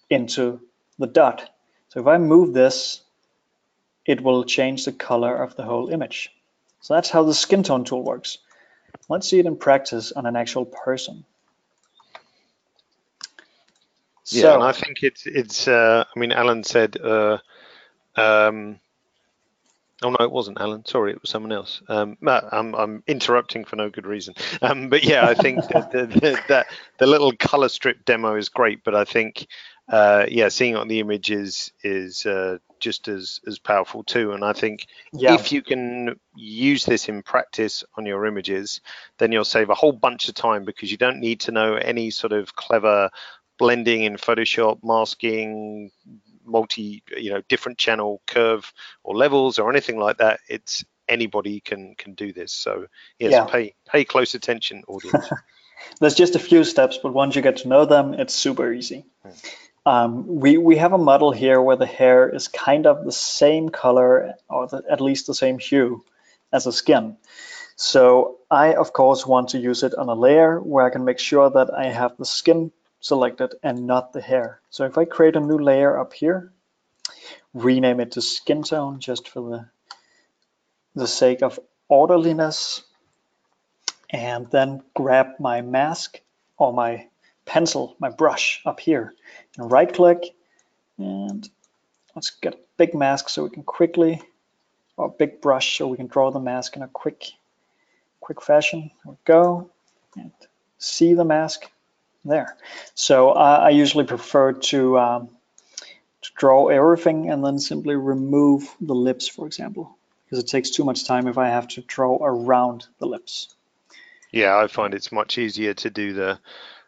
into the dot. So if I move this, it will change the color of the whole image. So that's how the skin tone tool works. Let's see it in practice on an actual person. Yeah, and I So, think it's. I mean, Alan said. Oh no, it wasn't Alan. Sorry, it was someone else. I'm interrupting for no good reason. But yeah, I think the little color strip demo is great. But I think, yeah, seeing it on the image is just as powerful too. And I think yeah, if you can use this in practice on your images, then you'll save a whole bunch of time because you don't need to know any sort of clever blending in Photoshop, masking, different channel curve or levels or anything like that. It's anybody can do this. So yes, yeah. pay close attention, audience. There's just a few steps, but once you get to know them, it's super easy. Hmm. We have a model here where the hair is kind of the same color, or at least the same hue as the skin. So I, of course, want to use it on a layer where I can make sure that I have the skin selected and not the hair. So if I create a new layer up here, rename it to skin tone just for the sake of orderliness, and then grab my mask or my pencil, my brush up here, and right click, and let's get a big mask so we can quickly, or a big brush so we can draw the mask in a quick fashion. There we go, and see the mask there. So I usually prefer to draw everything and then simply remove the lips, for example, because it takes too much time if I have to draw around the lips. Yeah, I find it's much easier to do the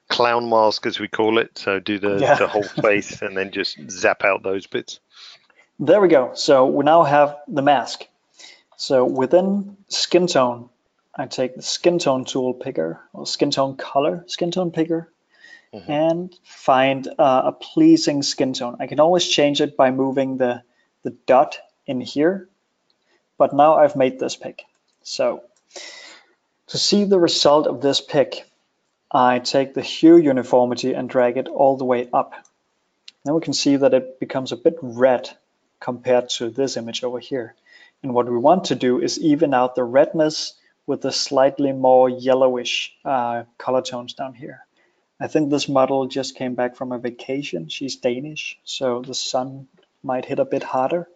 clown mask, as we call it. So do Yeah, the whole face and then just zap out those bits. there we go. So we now have the mask. So within skin tone, I take the skin tone tool picker, or skin tone color, skin tone picker, Hmm. and find a pleasing skin tone. I can always change it by moving the dot in here, but now I've made this pick. So to see the result of this pick, I take the hue uniformity and drag it all the way up. Now we can see that it becomes a bit red compared to this image over here. And what we want to do is even out the redness with the slightly more yellowish color tones down here. I think this model just came back from a vacation. She's Danish, so the sun might hit a bit harder.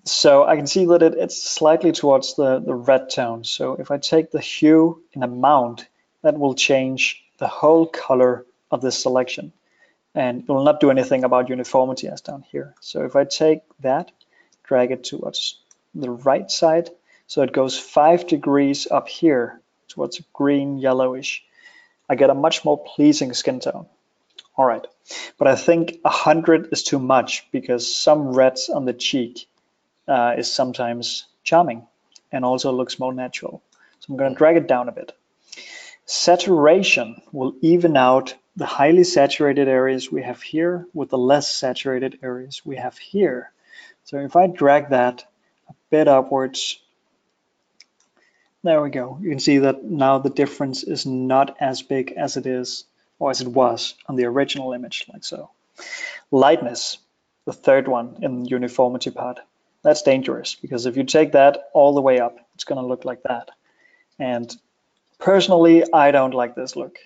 So I can see that it's slightly towards the red tone. So if I take the hue in amount, that will change the whole color of this selection. And it will not do anything about uniformity as down here. So if I take that, drag it towards the right side, so it goes 5 degrees up here towards green yellowish, I get a much more pleasing skin tone. All right, but I think 100 is too much because some reds on the cheek is sometimes charming and also looks more natural. So I'm going to drag it down a bit. Saturation will even out the highly saturated areas we have here with the less saturated areas we have here. So if I drag that a bit upwards, there we go. You can see that now the difference is not as big as it is, or as it was on the original image, like so. Lightness, the third one in the uniformity part. That's dangerous because if you take that all the way up, it's going to look like that. And personally, I don't like this look.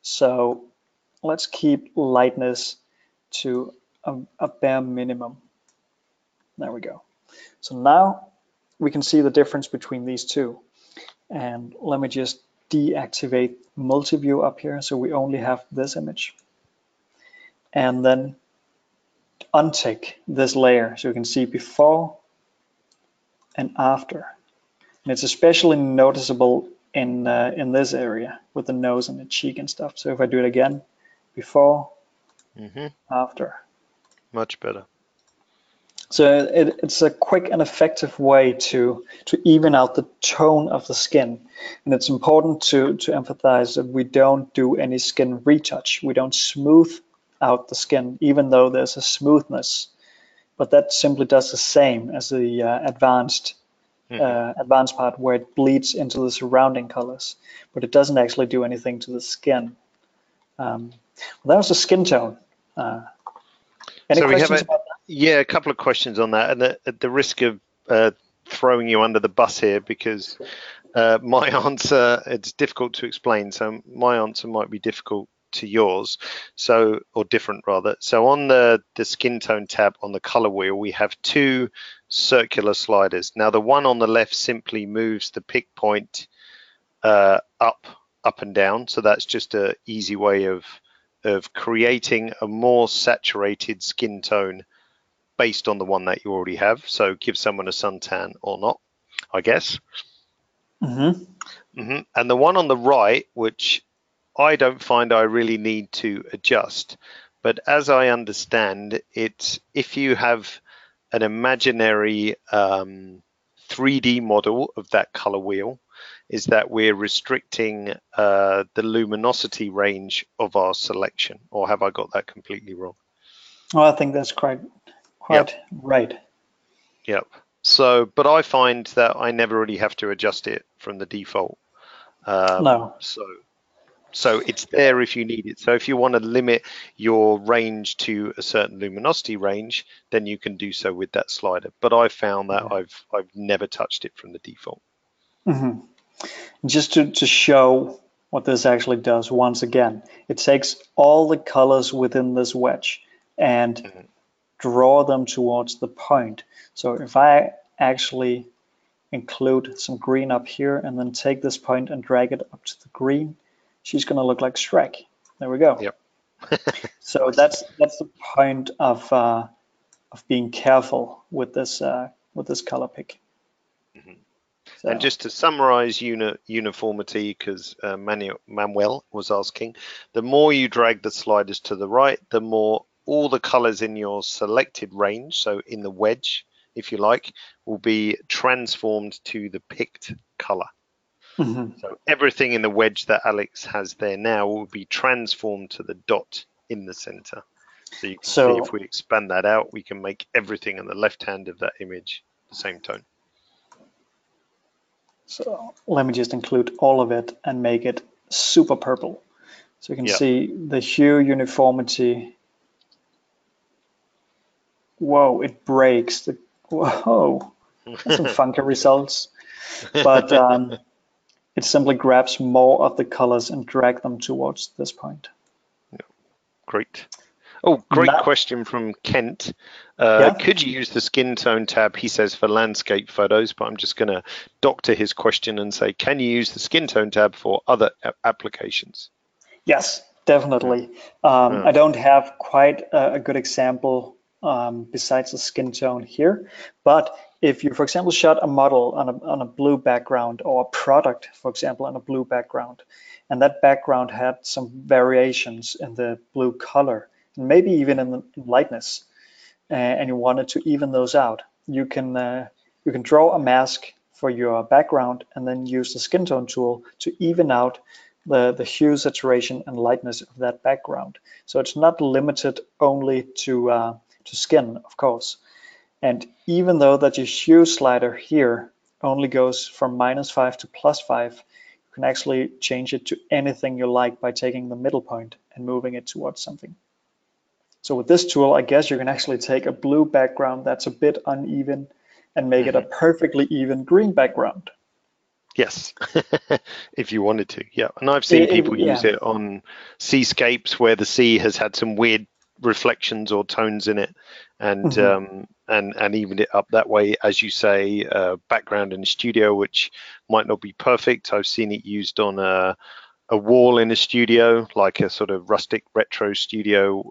So let's keep lightness to a bare minimum. There we go. So now we can see the difference between these two. And let me just deactivate multi-view up here so we only have this image. And then untick this layer so you can see before and after. And it's especially noticeable in this area with the nose and the cheek and stuff. So if I do it again, before, after. Much better. So it's a quick and effective way to even out the tone of the skin. And it's important to emphasize that we don't do any skin retouch. We don't smooth out the skin, even though there's a smoothness. But that simply does the same as the advanced part where it bleeds into the surrounding colors. But it doesn't actually do anything to the skin. Well, that was the skin tone. Any questions about that? Yeah, a couple of questions on that, and at the risk of throwing you under the bus here, because my answer, it's difficult to explain, so my answer might be difficult to yours, so, or different rather. So on the skin tone tab on the color wheel, we have two circular sliders. Now the one on the left simply moves the pick point up and down, so that's just an easy way of creating a more saturated skin tone based on the one that you already have. So give someone a suntan or not, I guess. And the one on the right, which I don't find I really need to adjust, but as I understand, it's if you have an imaginary 3D model of that color wheel, is that we're restricting the luminosity range of our selection, or have I got that completely wrong? Oh, I think that's quite right. Yep. So, but I find that I never really have to adjust it from the default. No. So it's there if you need it. So if you want to limit your range to a certain luminosity range, then you can do so with that slider. But I found that I've never touched it from the default. Just to show what this actually does, once again, it takes all the colors within this wedge and draw them towards the point. So if I actually include some green up here and then take this point and drag it up to the green, she's going to look like Shrek. There we go. Yep. So Nice. that's the point of being careful with this color pick. So. And just to summarize uniformity, because Manuel was asking, the more you drag the sliders to the right, the more all the colors in your selected range, so in the wedge, if you like, will be transformed to the picked color. So everything in the wedge that Alex has there now will be transformed to the dot in the center. So you can see if we expand that out, we can make everything on the left hand of that image the same tone. So let me just include all of it and make it super purple. So you can see the hue uniformity. Whoa, it breaks. Whoa, that's some funky results. But it simply grabs more of the colors and drag them towards this point. Great. Oh, great question from Kent. Could you use the skin tone tab, he says, for landscape photos? But I'm just going to doctor his question and say, can you use the skin tone tab for other applications? Yes, definitely. I don't have quite a good example besides the skin tone here, but if you, for example, shot a model on a blue background, or a product, for example, on a blue background, and that background had some variations in the blue color, and maybe even in lightness, and you wanted to even those out, you can draw a mask for your background and then use the skin tone tool to even out the hue, saturation, and lightness of that background. So it's not limited only to skin, of course. And even though that your hue slider here only goes from -5 to +5, you can actually change it to anything you like by taking the middle point and moving it towards something. So with this tool, I guess you can actually take a blue background that's a bit uneven and make it a perfectly even green background. Yes, if you wanted to, yeah. And I've seen people use it on seascapes where the sea has had some weird reflections or tones in it, and even it up that way, as you say, background in a studio, which might not be perfect. I've seen it used on a wall in a studio, like a sort of rustic retro studio,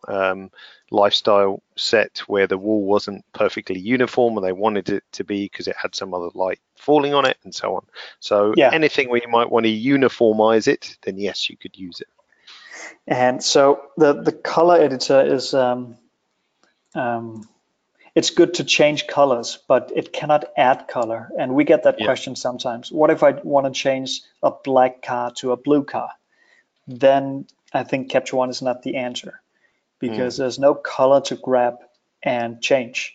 lifestyle set where the wall wasn't perfectly uniform and they wanted it to be because it had some other light falling on it and so on. So Yeah. anything where you might want to uniformize it, then yes, you could use it. And so the color editor is it's good to change colors, but it cannot add color. And we get that Yeah. question sometimes. What if I want to change a black car to a blue car? Then I think Capture One is not the answer, because there's no color to grab and change.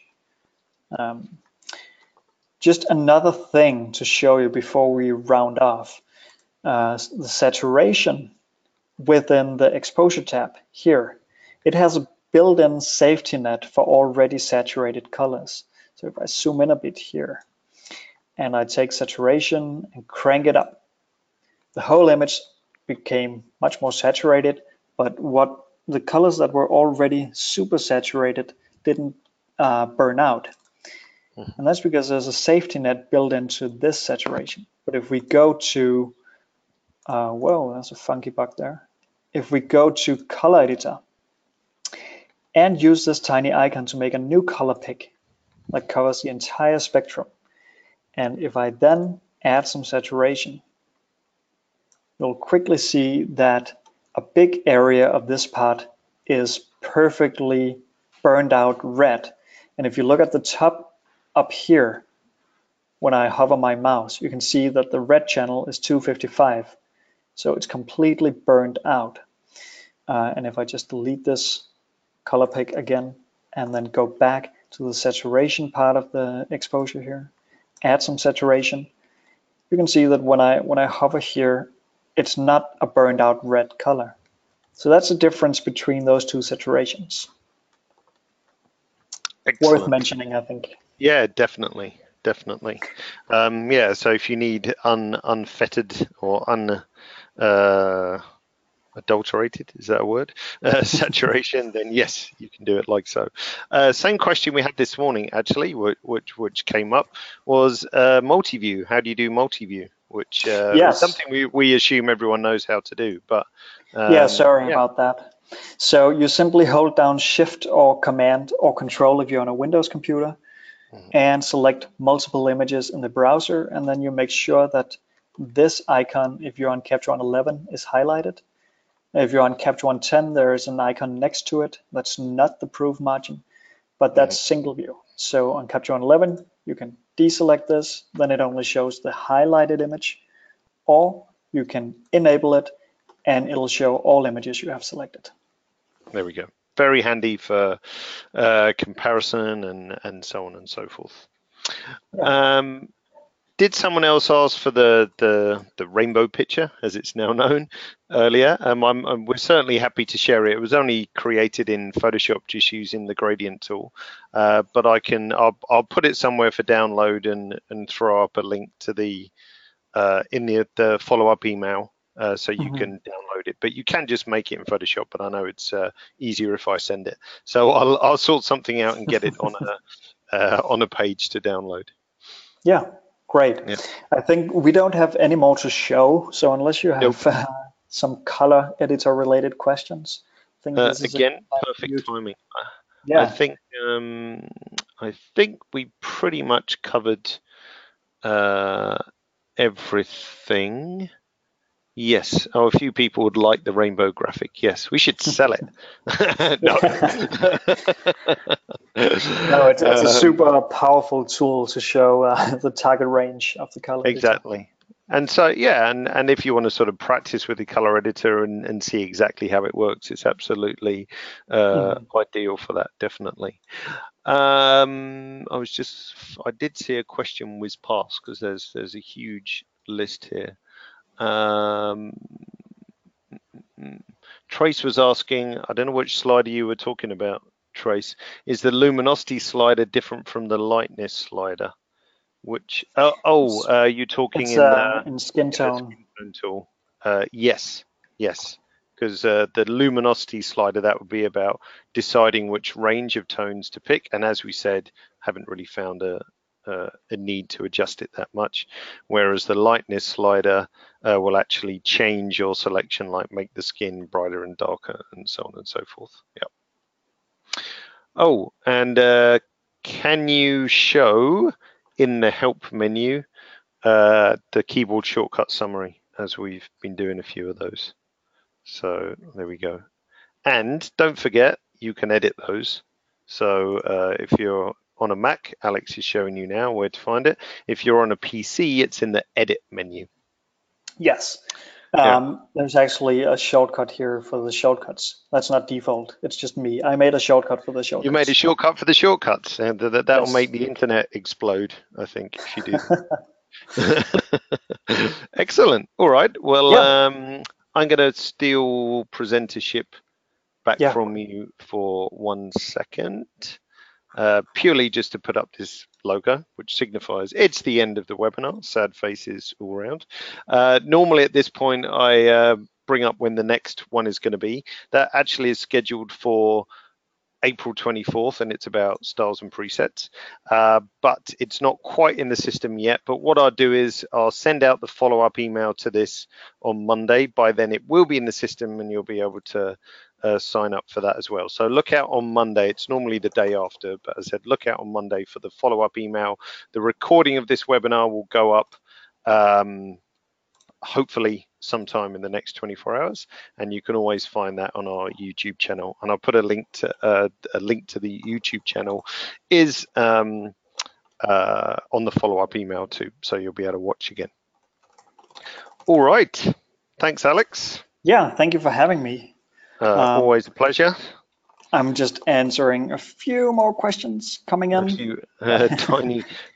Just another thing to show you before we round off, the saturation within the exposure tab here. It has a built-in safety net for already saturated colors. So if I zoom in a bit here and I take saturation and crank it up, the whole image became much more saturated, but what the colors that were already super saturated didn't burn out. And that's because there's a safety net built into this saturation. But if we go to, whoa, there's a funky bug there. If we go to color editor and use this tiny icon to make a new color pick that covers the entire spectrum, and if I then add some saturation, you'll quickly see that a big area of this part is perfectly burned out red. And if you look at the top up here, when I hover my mouse, you can see that the red channel is 255. So it's completely burned out. And if I just delete this color pick again and then go back to the saturation part of the exposure here, add some saturation, you can see that when I hover here, it's not a burned out red color. So that's the difference between those two saturations. Excellent. Worth mentioning, I think. Yeah, definitely. Yeah, so if you need unfettered or adulterated, is that a word? Saturation, then yes, you can do it like so. Same question we had this morning, actually, which came up, was multi-view. How do you do multi-view? Which is something we assume everyone knows how to do, but sorry about that. So you simply hold down Shift or Command or Control if you're on a Windows computer, and select multiple images in the browser, and then you make sure that this icon, if you're on Capture One 11, is highlighted. If you're on Capture One 10, there is an icon next to it. That's not the proof margin, but that's single view. So on Capture One 11, you can deselect this, then it only shows the highlighted image, or you can enable it and it'll show all images you have selected. There we go. Very handy for comparison and so on and so forth. Yeah. Did someone else ask for the rainbow picture, as it's now known, earlier? We're certainly happy to share it. It was only created in Photoshop just using the gradient tool, but I'll put it somewhere for download and throw up a link to the in the follow-up email. So you can download it, but you can just make it in Photoshop. But I know it's easier if I send it. So I'll sort something out and get it on a page to download. Yeah, great. Yeah. I think we don't have any more to show. So unless you have some color editor related questions, I think this is again perfect timing. Yeah. I think we pretty much covered everything. Yes. Oh, a few people would like the rainbow graphic. Yes, we should sell it. No. No, it's a super powerful tool to show the target range of the color editor. Exactly. And so, yeah, and if you want to sort of practice with the color editor and see exactly how it works, it's absolutely ideal for that, definitely. I did see a question whiz past because there's a huge list here. Trace was asking, I don't know which slider you were talking about, Trace. Is the luminosity slider different from the lightness slider? Which you're talking in skin tone. Skin tone tool. Yes, because the luminosity slider, that would be about deciding which range of tones to pick, and as we said, haven't really found a need to adjust it that much, whereas the lightness slider will actually change your selection, like make the skin brighter and darker and so on and so forth. Oh, and can you show in the help menu the keyboard shortcut summary, as we've been doing a few of those? So there we go. And don't forget, you can edit those. So if you're on a Mac, Alex is showing you now where to find it. If you're on a PC, it's in the edit menu. Yes. Yeah. There's actually a shortcut here for the shortcuts. That's not default. It's just me. I made a shortcut for the You made a shortcuts. shortcut for the shortcuts, and that'll Yes. make the internet explode, I think, if you do that. Excellent. All right. Well, Yeah. I'm going to steal presentership back Yeah. from you for 1 second. Purely just to put up this logo, which signifies it's the end of the webinar. Sad faces all around. Normally at this point, I bring up when the next one is going to be. That actually is scheduled for April 24th, and it's about styles and presets, but it's not quite in the system yet. But what I'll do is I'll send out the follow-up email to this on Monday. By then it will be in the system and you'll be able to sign up for that as well. So look out on Monday. It's normally the day after, but as I said, look out on Monday for the follow-up email. The recording of this webinar will go up hopefully sometime in the next 24 hours, and you can always find that on our YouTube channel, and I'll put a link to the YouTube channel is on the follow-up email too, so you'll be able to watch again. All right, thanks Alex. Yeah. Thank you for having me. Always a pleasure. I'm just answering a few more questions coming A in. few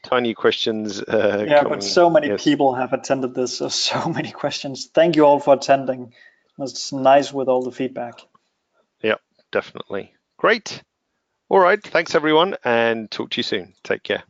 tiny questions Yeah, but coming. so many Yes. people have attended this, so many questions. Thank you all for attending. It's nice with all the feedback. Yeah, definitely. Great. All right, thanks everyone, and talk to you soon. Take care.